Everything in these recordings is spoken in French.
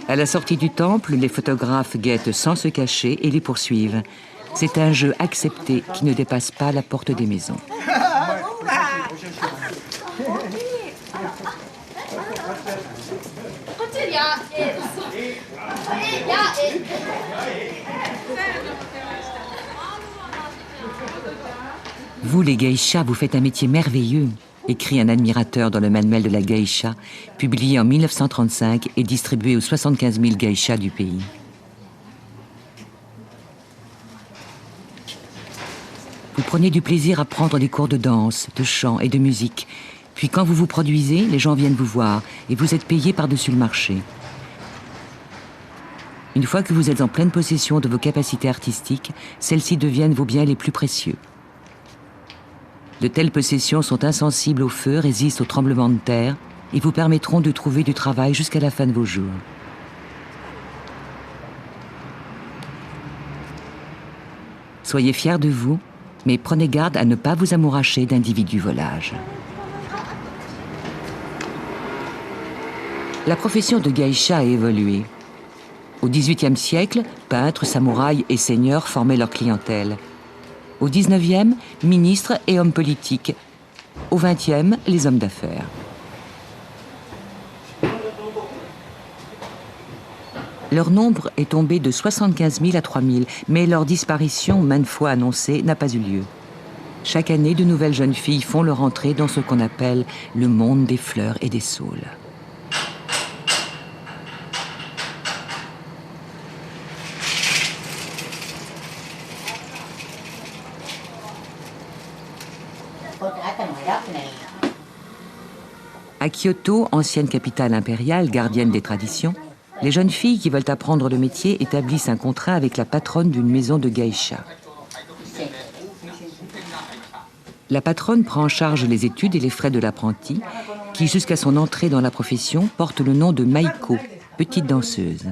À la sortie du temple, les photographes guettent sans se cacher et les poursuivent. C'est un jeu accepté qui ne dépasse pas la porte des maisons. Vous, les geishas, vous faites un métier merveilleux, écrit un admirateur dans le manuel de la geisha, publié en 1935 et distribué aux 75 000 geishas du pays. Vous prenez du plaisir à prendre des cours de danse, de chant et de musique. Puis quand vous vous produisez, les gens viennent vous voir et vous êtes payé par-dessus le marché. Une fois que vous êtes en pleine possession de vos capacités artistiques, celles-ci deviennent vos biens les plus précieux. De telles possessions sont insensibles au feu, résistent aux tremblements de terre et vous permettront de trouver du travail jusqu'à la fin de vos jours. Soyez fiers de vous, mais prenez garde à ne pas vous amouracher d'individus volages. La profession de geisha a évolué. Au XVIIIe siècle, peintres, samouraïs et seigneurs formaient leur clientèle. Au XIXe, ministres et hommes politiques. Au XXe, les hommes d'affaires. Leur nombre est tombé de 75 000 à 3 000, mais leur disparition, maintes fois annoncée, n'a pas eu lieu. Chaque année, de nouvelles jeunes filles font leur entrée dans ce qu'on appelle le monde des fleurs et des saules. À Kyoto, ancienne capitale impériale, gardienne des traditions, les jeunes filles qui veulent apprendre le métier établissent un contrat avec la patronne d'une maison de geisha. La patronne prend en charge les études et les frais de l'apprenti, qui jusqu'à son entrée dans la profession porte le nom de Maiko, petite danseuse.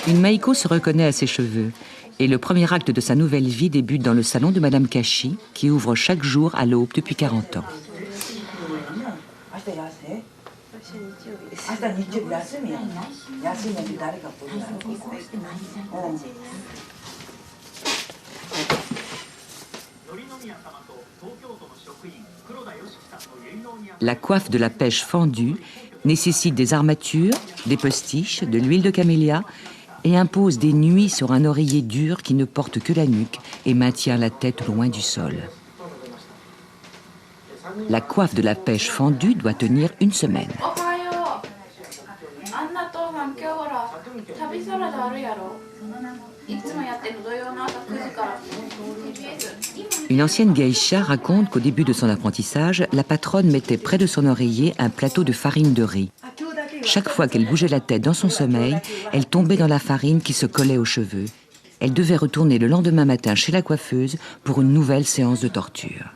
Une Maiko se reconnaît à ses cheveux et le premier acte de sa nouvelle vie débute dans le salon de Madame Kashi, qui ouvre chaque jour à l'aube depuis 40 ans. La coiffe de la pêche fendue nécessite des armatures, des postiches, de l'huile de camélia et impose des nuits sur un oreiller dur qui ne porte que la nuque et maintient la tête loin du sol. La coiffe de la pêche fendue doit tenir une semaine. Une ancienne geisha raconte qu'au début de son apprentissage, la patronne mettait près de son oreiller un plateau de farine de riz. Chaque fois qu'elle bougeait la tête dans son sommeil, elle tombait dans la farine qui se collait aux cheveux. Elle devait retourner le lendemain matin chez la coiffeuse pour une nouvelle séance de torture.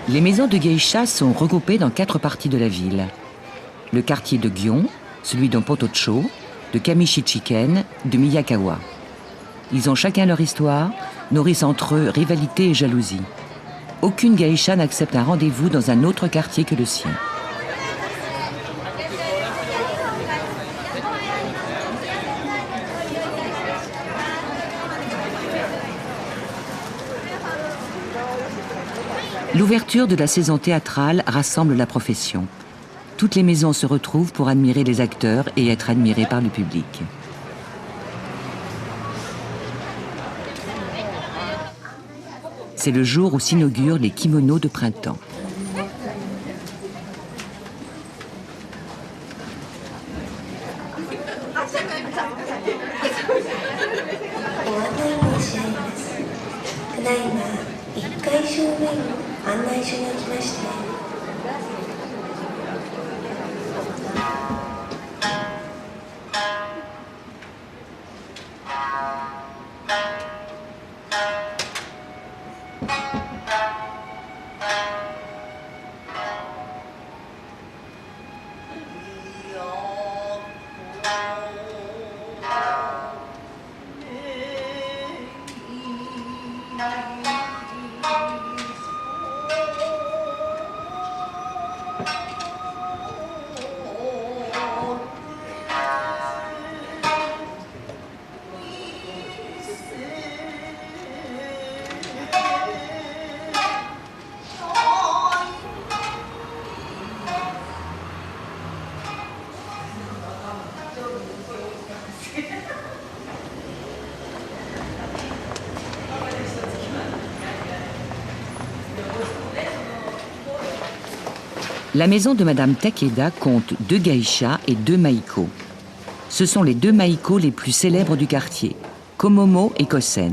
Les maisons de geisha sont regroupées dans 4 parties de la ville. Le quartier de Gion, celui de Potocho, de Kamishichiken, de Miyakawa. Ils ont chacun leur histoire, nourrissent entre eux rivalité et jalousie. Aucune geisha n'accepte un rendez-vous dans un autre quartier que le sien. L'ouverture de la saison théâtrale rassemble la profession. Toutes les maisons se retrouvent pour admirer les acteurs et être admirées par le public. C'est le jour où s'inaugurent les kimonos de printemps. La maison de Madame Takeda compte 2 geishas et 2 maiko. Ce sont les 2 maiko les plus célèbres du quartier, Komomo et Kosen.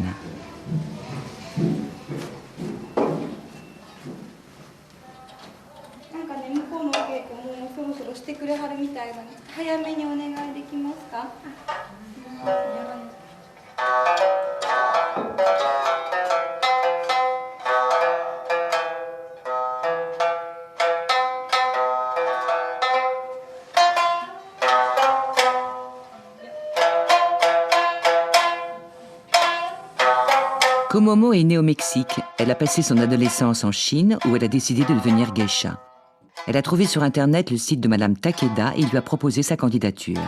Komomo est née au Mexique. Elle a passé son adolescence en Chine où elle a décidé de devenir geisha. Elle a trouvé sur Internet le site de Madame Takeda et lui a proposé sa candidature.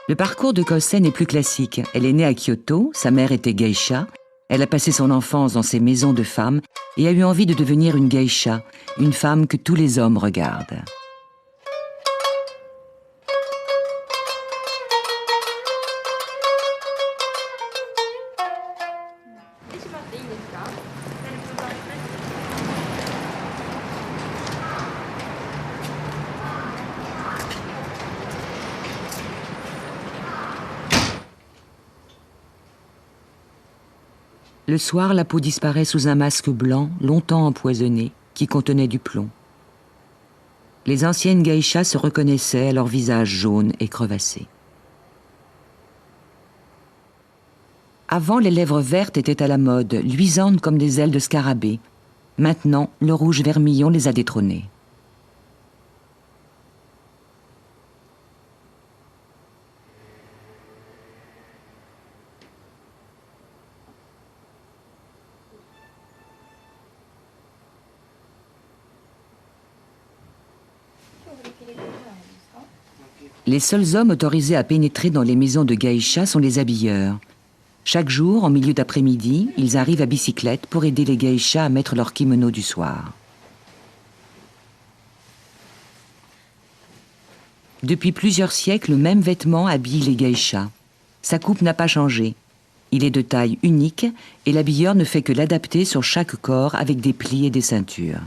Le parcours de Kosen est plus classique. Elle est née à Kyoto, sa mère était geisha. Elle a passé son enfance dans ces maisons de femmes et a eu envie de devenir une geisha, une femme que tous les hommes regardent. Le soir, la peau disparaît sous un masque blanc, longtemps empoisonné, qui contenait du plomb. Les anciennes geishas se reconnaissaient à leur visage jaune et crevassé. Avant, les lèvres vertes étaient à la mode, luisantes comme des ailes de scarabée. Maintenant, le rouge vermillon les a détrônées. Les seuls hommes autorisés à pénétrer dans les maisons de geisha sont les habilleurs. Chaque jour, en milieu d'après-midi, ils arrivent à bicyclette pour aider les geishas à mettre leur kimono du soir. Depuis plusieurs siècles, le même vêtement habille les geishas. Sa coupe n'a pas changé. Il est de taille unique et l'habilleur ne fait que l'adapter sur chaque corps avec des plis et des ceintures.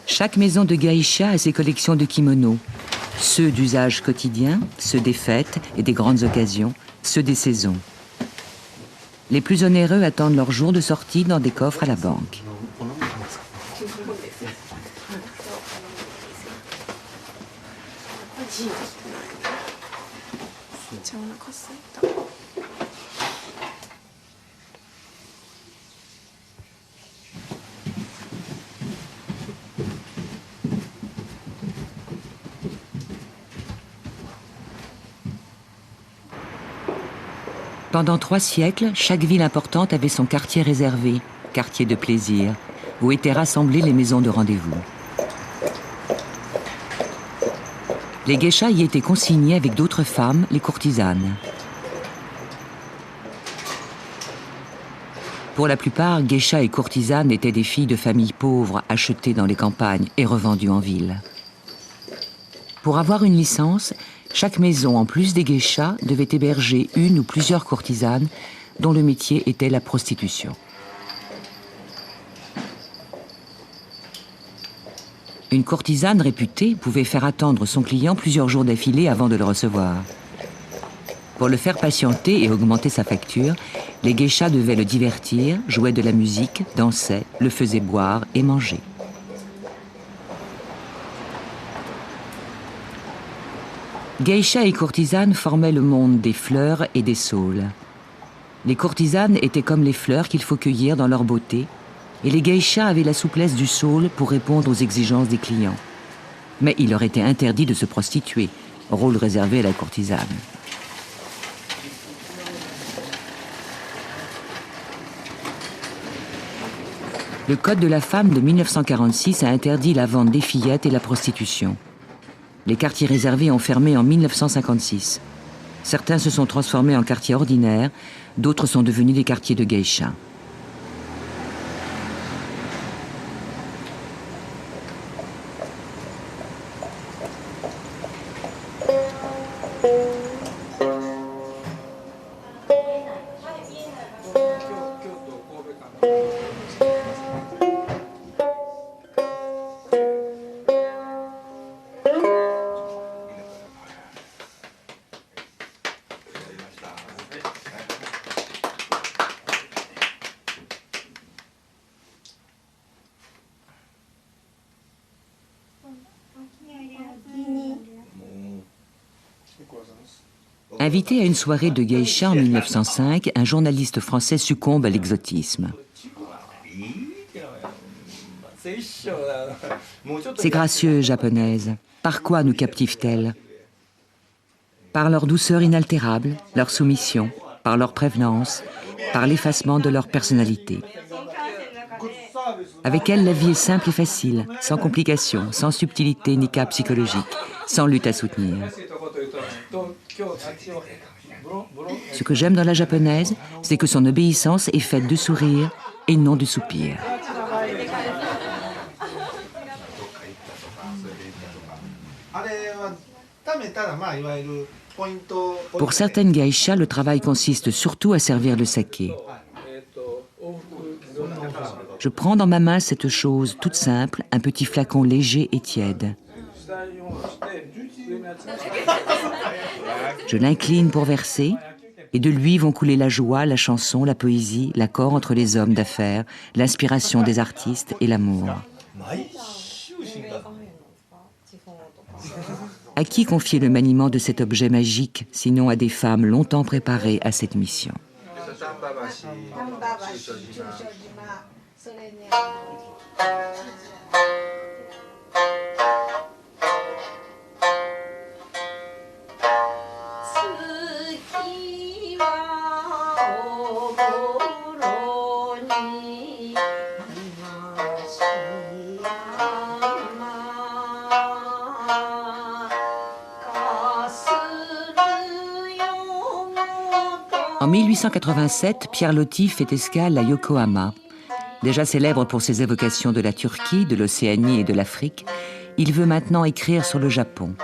Chaque maison de geisha a ses collections de kimonos. Ceux d'usage quotidien, ceux des fêtes et des grandes occasions, ceux des saisons. Les plus onéreux attendent leur jour de sortie dans des coffres à la banque. Pendant 3 siècles, chaque ville importante avait son quartier réservé, quartier de plaisir, où étaient rassemblées les maisons de rendez-vous. Les geishas y étaient consignées avec d'autres femmes, les courtisanes. Pour la plupart, geishas et courtisanes étaient des filles de familles pauvres achetées dans les campagnes et revendues en ville. Pour avoir une licence, chaque maison, en plus des geishas, devait héberger une ou plusieurs courtisanes dont le métier était la prostitution. Une courtisane réputée pouvait faire attendre son client plusieurs jours d'affilée avant de le recevoir. Pour le faire patienter et augmenter sa facture, les geishas devaient le divertir, jouaient de la musique, dansaient, le faisaient boire et manger. Geishas et courtisanes formaient le monde des fleurs et des saules. Les courtisanes étaient comme les fleurs qu'il faut cueillir dans leur beauté, et les geishas avaient la souplesse du saule pour répondre aux exigences des clients. Mais il leur était interdit de se prostituer, rôle réservé à la courtisane. Le Code de la femme de 1946 a interdit la vente des fillettes et la prostitution. Les quartiers réservés ont fermé en 1956. Certains se sont transformés en quartiers ordinaires, d'autres sont devenus des quartiers de geishas. Invité à une soirée de geisha en 1905, un journaliste français succombe à l'exotisme. Ces gracieuses japonaises, par quoi nous captivent-elles? Par leur douceur inaltérable, leur soumission, par leur prévenance, par l'effacement de leur personnalité. Avec elles, la vie est simple et facile, sans complications, sans subtilité ni cas psychologique, sans lutte à soutenir. Ce que j'aime dans la japonaise, c'est que son obéissance est faite de sourires et non de soupirs. Pour certaines geishas, le travail consiste surtout à servir le saké. Je prends dans ma main cette chose toute simple, un petit flacon léger et tiède. Je l'incline pour verser, et de lui vont couler la joie, la chanson, la poésie, l'accord entre les hommes d'affaires, l'inspiration des artistes et l'amour. À qui confier le maniement de cet objet magique, sinon à des femmes longtemps préparées à cette mission? En 1887, Pierre Loti fait escale à Yokohama. Déjà célèbre pour ses évocations de la Turquie, de l'Océanie et de l'Afrique, il veut maintenant écrire sur le Japon.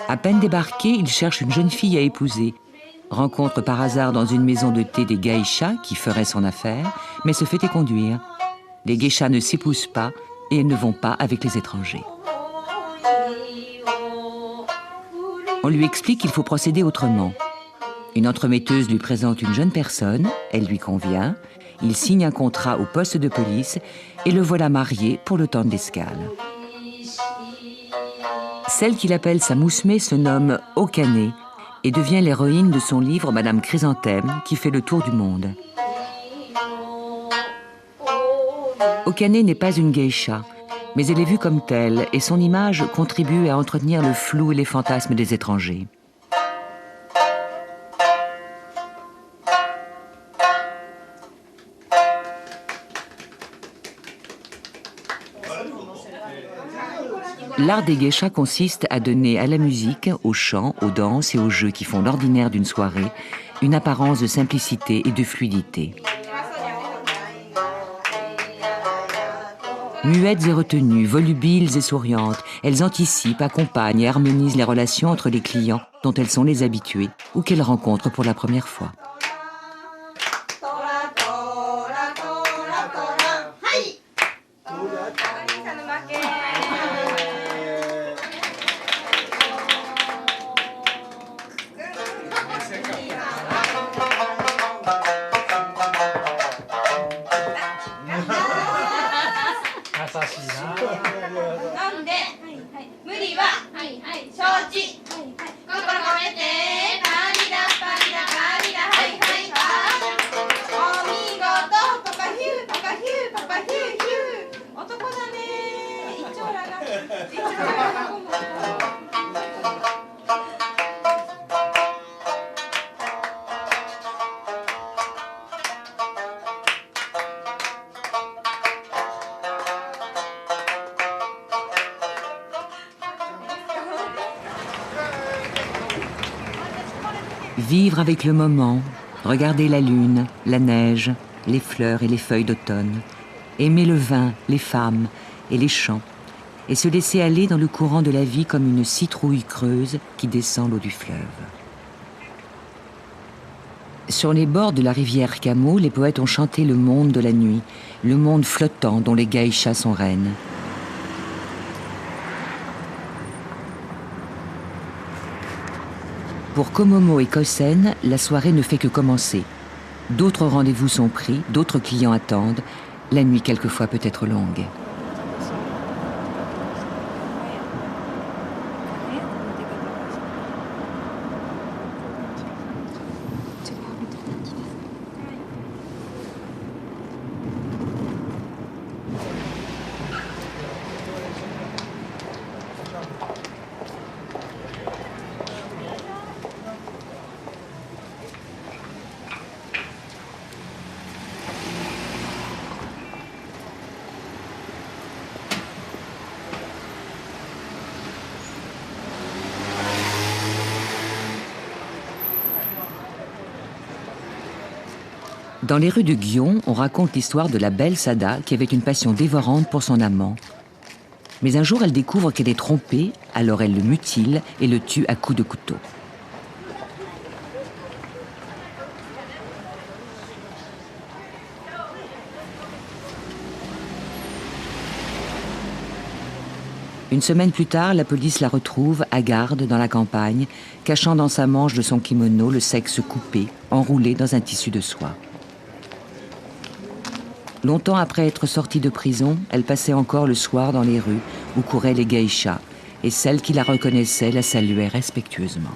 À peine débarqué, il cherche une jeune fille à épouser. Rencontre par hasard dans une maison de thé des geishas qui feraient son affaire, mais se fait éconduire. Les geishas ne s'épousent pas et elles ne vont pas avec les étrangers. On lui explique qu'il faut procéder autrement. Une entremetteuse lui présente une jeune personne, elle lui convient, il signe un contrat au poste de police et le voilà marié pour le temps de l'escale. Celle qu'il appelle sa mousmé se nomme Okane et devient l'héroïne de son livre Madame Chrysanthème qui fait le tour du monde. Okane n'est pas une geisha, mais elle est vue comme telle et son image contribue à entretenir le flou et les fantasmes des étrangers. L'art des geishas consiste à donner à la musique, au chant, aux danses et aux jeux qui font l'ordinaire d'une soirée une apparence de simplicité et de fluidité. Muettes et retenues, volubiles et souriantes, elles anticipent, accompagnent et harmonisent les relations entre les clients dont elles sont les habituées ou qu'elles rencontrent pour la première fois. Vivre avec le moment, regarder la lune, la neige, les fleurs et les feuilles d'automne, aimer le vin, les femmes et les chants, et se laisser aller dans le courant de la vie comme une citrouille creuse qui descend l'eau du fleuve. Sur les bords de la rivière Kamo, les poètes ont chanté le monde de la nuit, le monde flottant dont les geishas sont reines. Pour Komomo et Kosen, la soirée ne fait que commencer. D'autres rendez-vous sont pris, d'autres clients attendent. La nuit, quelquefois, peut être longue. Dans les rues de Gion, on raconte l'histoire de la belle Sada qui avait une passion dévorante pour son amant. Mais un jour, elle découvre qu'elle est trompée, alors elle le mutile et le tue à coups de couteau. Une semaine plus tard, la police la retrouve à garde dans la campagne, cachant dans sa manche de son kimono le sexe coupé, enroulé dans un tissu de soie. Longtemps après être sortie de prison, elle passait encore le soir dans les rues où couraient les geishas, et celles qui la reconnaissaient la saluaient respectueusement.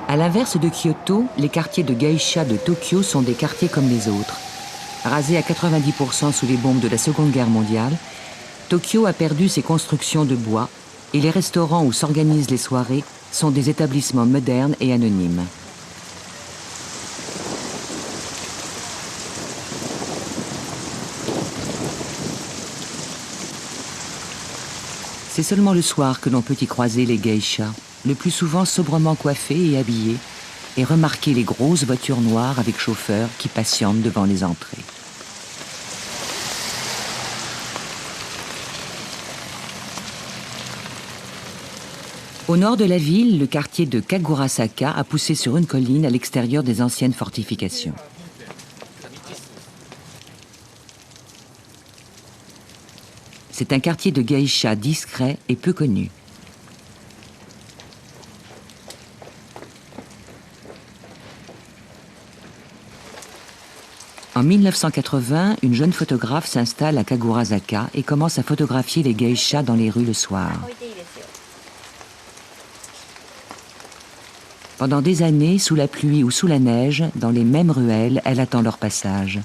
À l'inverse de Kyoto, les quartiers de geisha de Tokyo sont des quartiers comme les autres. Rasés à 90% sous les bombes de la Seconde Guerre mondiale, Tokyo a perdu ses constructions de bois et les restaurants où s'organisent les soirées sont des établissements modernes et anonymes. C'est seulement le soir que l'on peut y croiser les geishas, le plus souvent sobrement coiffés et habillés, et remarquer les grosses voitures noires avec chauffeurs qui patientent devant les entrées. Au nord de la ville, le quartier de Kagurasaka a poussé sur une colline à l'extérieur des anciennes fortifications. C'est un quartier de geisha discret et peu connu. En 1980, une jeune photographe s'installe à Kagurasaka et commence à photographier les geishas dans les rues le soir. Pendant des années, sous la pluie ou sous la neige, dans les mêmes ruelles, elle attend leur passage.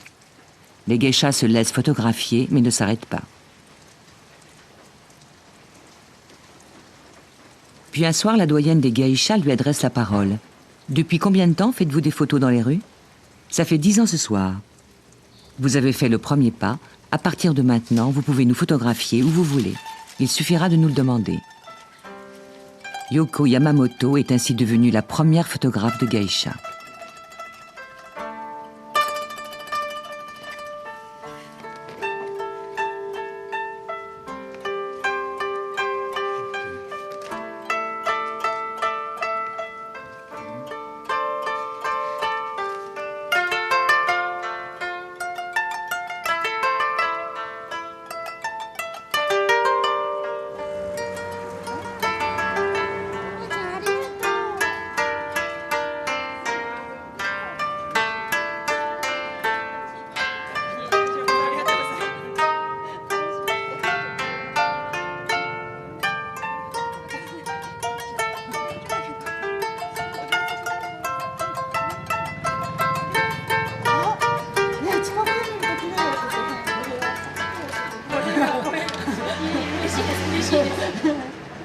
Les geishas se laissent photographier mais ne s'arrêtent pas. Puis un soir, la doyenne des geishas lui adresse la parole. « Depuis combien de temps faites-vous des photos dans les rues ?» Ça fait 10 ans ce soir. Vous avez fait le premier pas. À partir de maintenant, vous pouvez nous photographier où vous voulez. Il suffira de nous le demander. Yoko Yamamoto est ainsi devenue la première photographe de geisha.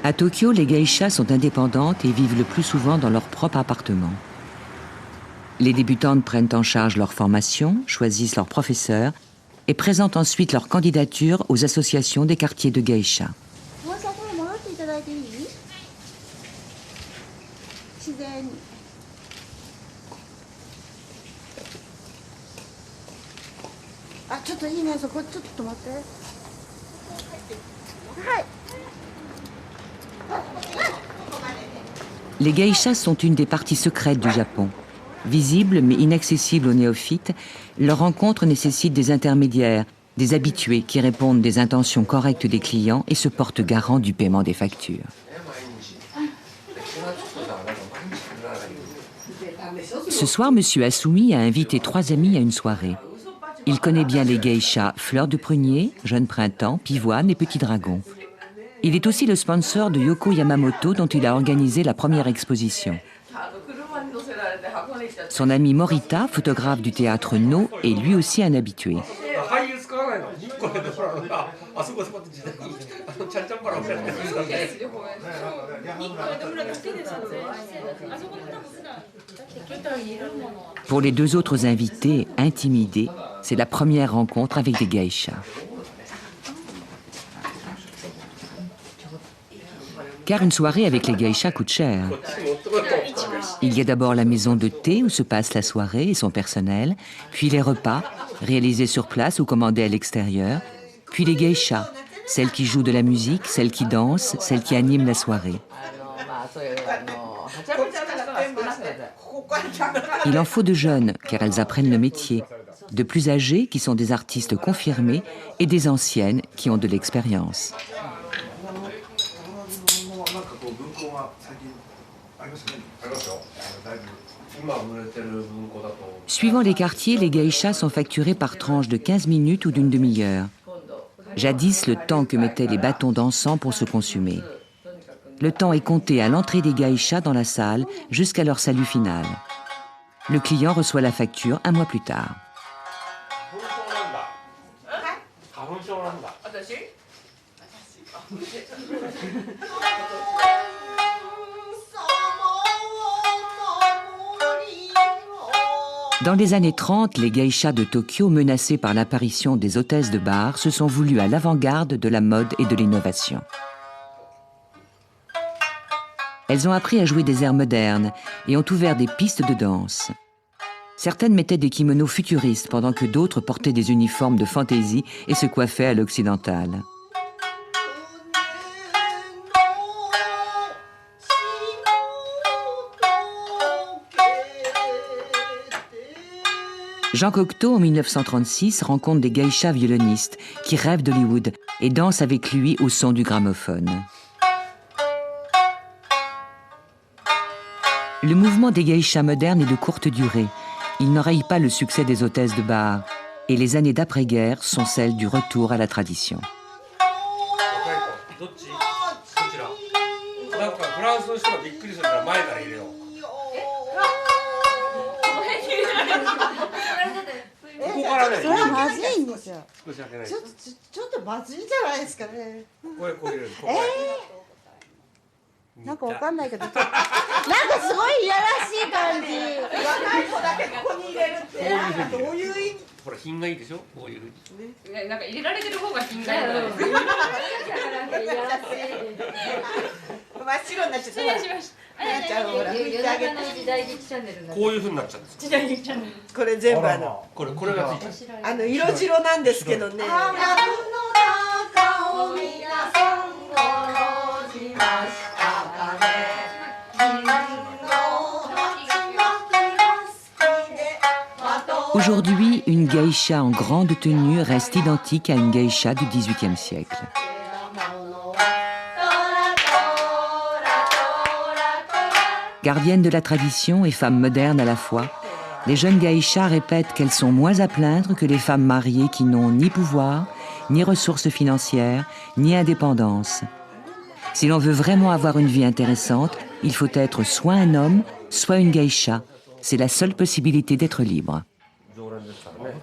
À Tokyo, les geishas sont indépendantes et vivent le plus souvent dans leur propre appartement. Les débutantes prennent en charge leur formation, choisissent leurs professeurs et présentent ensuite leur candidature aux associations des quartiers de geisha. Les geishas sont une des parties secrètes du Japon. Visibles mais inaccessibles aux néophytes, leur rencontre nécessite des intermédiaires, des habitués qui répondent des intentions correctes des clients et se portent garant du paiement des factures. Ce soir, M. Asumi a invité 3 amis à une soirée. Il connaît bien les geishas Fleur de Prunier, Jeune Printemps, Pivoine et Petit Dragon. Il est aussi le sponsor de Yoko Yamamoto dont il a organisé la première exposition. Son ami Morita, photographe du théâtre No, est lui aussi un habitué. Pour les 2 autres invités, intimidés, c'est la première rencontre avec des geishas. Car une soirée avec les geishas coûte cher. Il y a d'abord la maison de thé où se passe la soirée et son personnel, puis les repas, réalisés sur place ou commandés à l'extérieur, puis les geishas, celles qui jouent de la musique, celles qui dansent, celles qui animent la soirée. Il en faut de jeunes, car elles apprennent le métier, de plus âgées, qui sont des artistes confirmés, et des anciennes, qui ont de l'expérience. Suivant les quartiers, les geishas sont facturés par tranches de 15 minutes ou d'une demi-heure. Jadis, le temps que mettaient les bâtons d'encens pour se consumer. Le temps est compté à l'entrée des geishas dans la salle jusqu'à leur salut final. Le client reçoit la facture 1 mois plus tard. Dans les années 30, les geishas de Tokyo, menacés par l'apparition des hôtesses de bar, se sont voulues à l'avant-garde de la mode et de l'innovation. Elles ont appris à jouer des airs modernes et ont ouvert des pistes de danse. Certaines mettaient des kimonos futuristes pendant que d'autres portaient des uniformes de fantaisie et se coiffaient à l'occidentale. Jean Cocteau, en 1936, rencontre des geishas violonistes qui rêvent d'Hollywood et dansent avec lui au son du gramophone. Le mouvement des geishas modernes est de courte durée. Il n'enraye pas le succès des hôtesses de bar. Et les années d'après-guerre sont celles du retour à la tradition. なんかわかんないけど、なんかすごいいやらしい感じ。若い子だけここに入れるってどういう意味？ほら品がいいでしょ、こういう。なんか入れられてる方が品がいいからです。真っ白になっちゃった。失礼しました。なっちゃうほら拭いてあげて。時代劇チャンネルこういう風になっちゃうんです。時代劇チャンネル。これ全部これがついてる。色白なんですけどね。Aujourd'hui, une geisha en grande tenue reste identique à une geisha du XVIIIe siècle. Gardiennes de la tradition et femmes modernes à la fois, les jeunes geishas répètent qu'elles sont moins à plaindre que les femmes mariées qui n'ont ni pouvoir, ni ressources financières, ni indépendance. Si l'on veut vraiment avoir une vie intéressante, il faut être soit un homme, soit une geisha. C'est la seule possibilité d'être libre. 常連ですからね。